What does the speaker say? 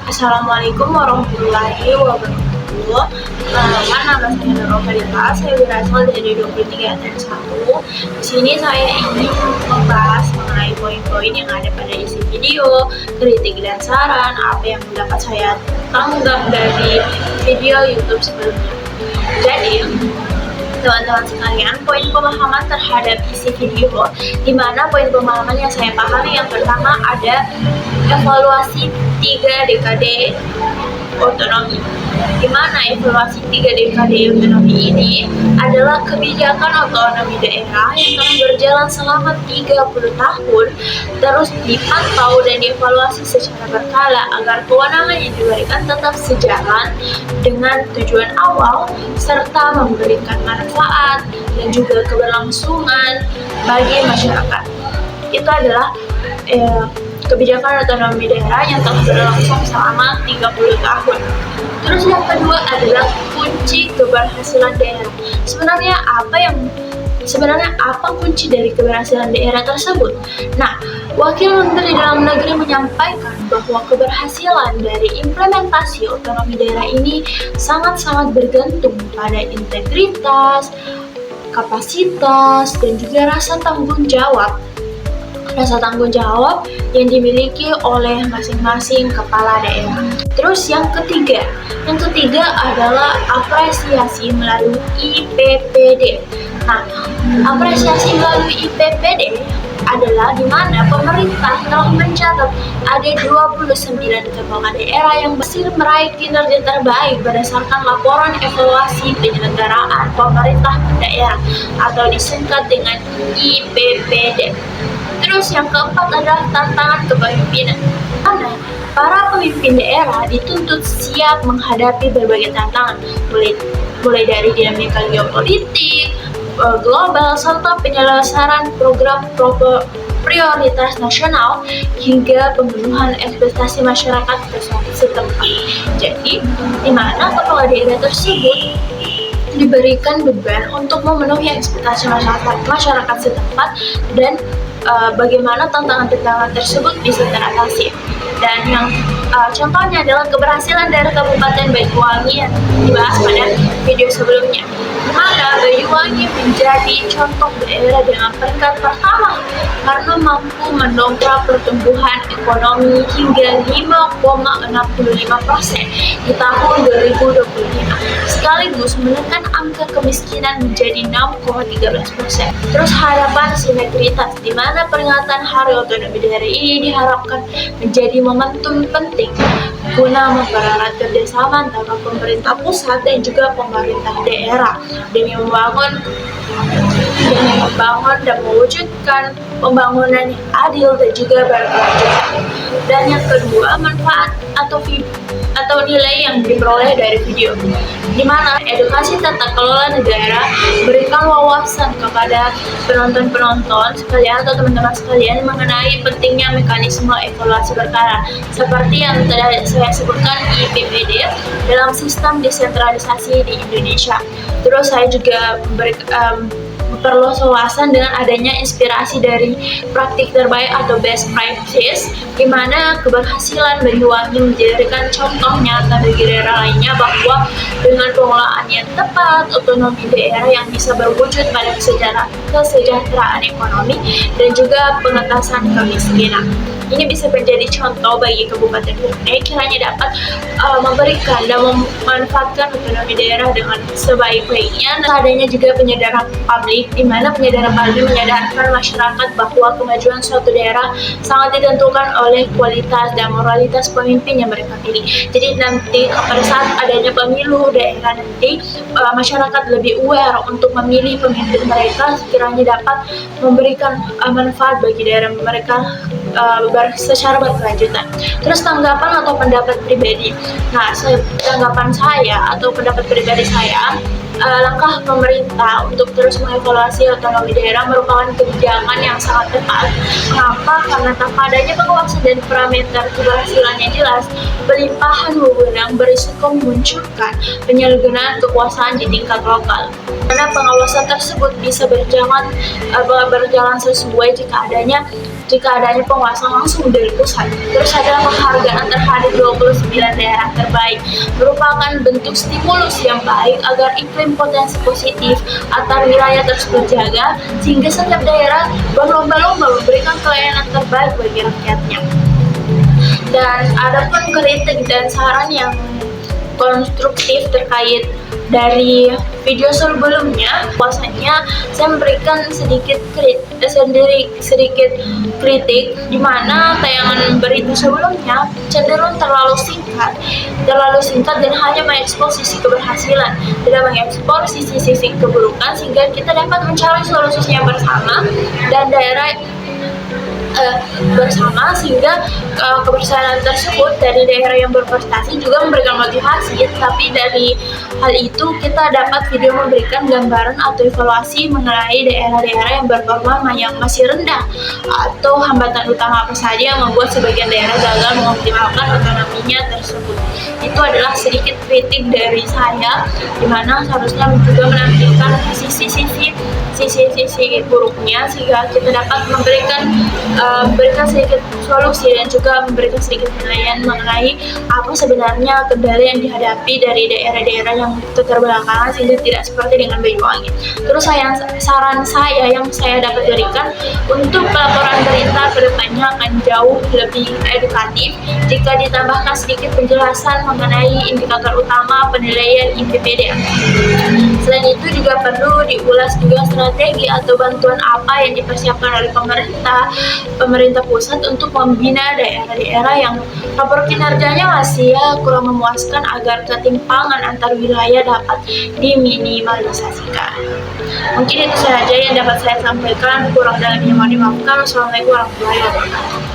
Assalamualaikum warahmatullahi wabarakatuh. Perkenalkan, nama saya Nurul Fadila. Saya berasal dari 23 TN1. Di sini saya ingin membahas mengenai poin-poin yang ada pada isi video, kritik dan saran apa yang dapat saya tanggap dari video YouTube sebelumnya. Jadi, teman-teman sekalian, poin pemahaman terhadap isi video, di mana poin pemahaman yang saya pahami yang pertama ada evaluasi 3 dekade otonomi, di mana evaluasi 3 dekade otonomi ini adalah kebijakan otonomi daerah yang telah berjalan selama 30 tahun, terus dipantau dan dievaluasi secara berkala agar kewenangan yang diberikan tetap sejalan dengan tujuan awal serta memberikan manfaat dan juga keberlangsungan bagi masyarakat. Itu adalah kebijakan otonomi daerah yang telah berlangsung selama 30 tahun. Terus yang kedua adalah kunci keberhasilan daerah. Sebenarnya apa kunci dari keberhasilan daerah tersebut? Nah, Wakil Menteri Dalam Negeri menyampaikan bahwa keberhasilan dari implementasi otonomi daerah ini sangat-sangat bergantung pada integritas, kapasitas, dan juga rasa tanggung jawab yang dimiliki oleh masing-masing kepala daerah. Terus yang ketiga adalah apresiasi melalui IPPD. Nah, apresiasi melalui IPPD adalah di mana pemerintah telah mencatat ada 29 kepala daerah yang berhasil meraih kinerja terbaik berdasarkan laporan evaluasi penyelenggaraan pemerintah daerah atau disingkat dengan IPPD. Terus yang keempat adalah tantangan kepemimpinan. Para pemimpin daerah dituntut siap menghadapi berbagai tantangan, mulai dari dinamika geopolitik, global, serta penyelesaian program prioritas nasional hingga pemenuhan ekspektasi masyarakat setempat. Jadi, di mana kepala daerah tersebut diberikan beban untuk memenuhi ekspektasi masyarakat setempat dan bagaimana tantangan-tantangan tersebut bisa teratasi. Dan yang contohnya adalah keberhasilan dari Kabupaten Banyuwangi yang dibahas pada video sebelumnya, di mana Banyuwangi menjadi contoh daerah dengan peringkat pertama karena mampu mendongkrak pertumbuhan ekonomi hingga 5,65% di tahun 2025, sekaligus menekan angka kemiskinan menjadi 6,13%. Terus harapan sinergitas, di mana peringatan Hari Otonomi Daerah ini diharapkan menjadi momentum penting guna mempererat kerjasama antara pemerintah pusat dan juga pemerintah daerah demi membangun dan mewujudkan pembangunan yang adil dan juga berkelanjutan. Dan yang kedua, manfaat atau nilai yang diperoleh dari video, di mana edukasi tata kelola negara berikan wawasan kepada penonton sekalian atau teman-teman sekalian mengenai pentingnya mekanisme evaluasi berkala seperti yang telah saya sebutkan IPPD dalam sistem desentralisasi di Indonesia. Terus saya juga memperluas wawasan dengan adanya inspirasi dari praktik terbaik atau best practice, di mana keberhasilan Banyuwangi menjadikan contoh nyata bagi daerah lainnya bahwa dengan pengelolaan yang tepat, otonomi daerah yang bisa berwujud pada kesejahteraan ekonomi dan juga pengentasan kemiskinan. Ini bisa menjadi contoh bagi Kabupaten Bone kiranya dapat memberikan dan memanfaatkan otonomi daerah dengan sebaik-baiknya. Adanya juga penyadaran publik, di mana penyadaran publik menyadarkan masyarakat bahwa kemajuan suatu daerah sangat ditentukan oleh kualitas dan moralitas pemimpin yang mereka pilih. Jadi nanti pada saat adanya pemilu daerah nanti, masyarakat lebih aware untuk memilih pemimpin mereka sekiranya dapat memberikan manfaat bagi daerah mereka secara berkelanjutan. Terus tanggapan atau pendapat pribadi. Nah, tanggapan saya atau pendapat pribadi saya, langkah pemerintah untuk terus mengevaluasi otonomi daerah merupakan kebijakan yang sangat tepat. Kenapa? Karena tanpa adanya pengawasan dan parameter keberhasilan yang jelas, pelimpahan wewenang berisiko memunculkan penyalahgunaan kekuasaan di tingkat lokal. Karena pengawasan tersebut bisa berjalan sesuai jika adanya pengawasan langsung dari pusat. Terus ada penghargaan terhadap 29 daerah terbaik, merupakan bentuk stimulus yang baik agar iklim potensi positif antar wilayah terus terjaga, sehingga setiap daerah berlomba-lomba memberikan pelayanan terbaik bagi rakyatnya. Dan ada pun kritik dan saran yang konstruktif terkait dari video sebelumnya, bahwasanya saya memberikan sedikit kritik di mana tayangan berita sebelumnya cenderung terlalu singkat dan hanya mengekspos sisi keberhasilan, tidak mengekspos sisi-sisi keburukan, sehingga kita dapat mencari solusinya bersama dan daerah bersama, sehingga keberhasilan tersebut dari daerah yang berprestasi juga memberikan motivasi. Tapi dari hal itu kita dapat video memberikan gambaran atau evaluasi mengenai daerah-daerah yang performa yang masih rendah, atau hambatan utama apa saja yang membuat sebagian daerah gagal mengoptimalkan otonominya tersebut. Itu adalah sedikit kritik dari saya, dimana seharusnya juga menampilkan sisi-sisi buruknya, sehingga kita dapat memberikan sedikit solusi dan juga memberikan sedikit penilaian mengenai apa sebenarnya kendala yang dihadapi dari daerah-daerah yang keterbelakangan, sehingga tidak seperti dengan Banyuwangi. Terus saran saya yang saya dapat berikan untuk pelaporan berita kedepannya akan jauh lebih edukatif jika ditambahkan sedikit penjelasan mengenai indikator utama penilaian IPPD. Selain itu juga perlu diulas juga strategi atau bantuan apa yang dipersiapkan oleh pemerintah pusat untuk membina daerah-daerah yang rapor kinerjanya masih kurang memuaskan, agar ketimpangan antar wilayah dapat diminimalisasikan. Mungkin itu saja yang dapat saya sampaikan, kurang dalamnya mohon dimaafkan. Wassalamualaikum warahmatullahi wabarakatuh.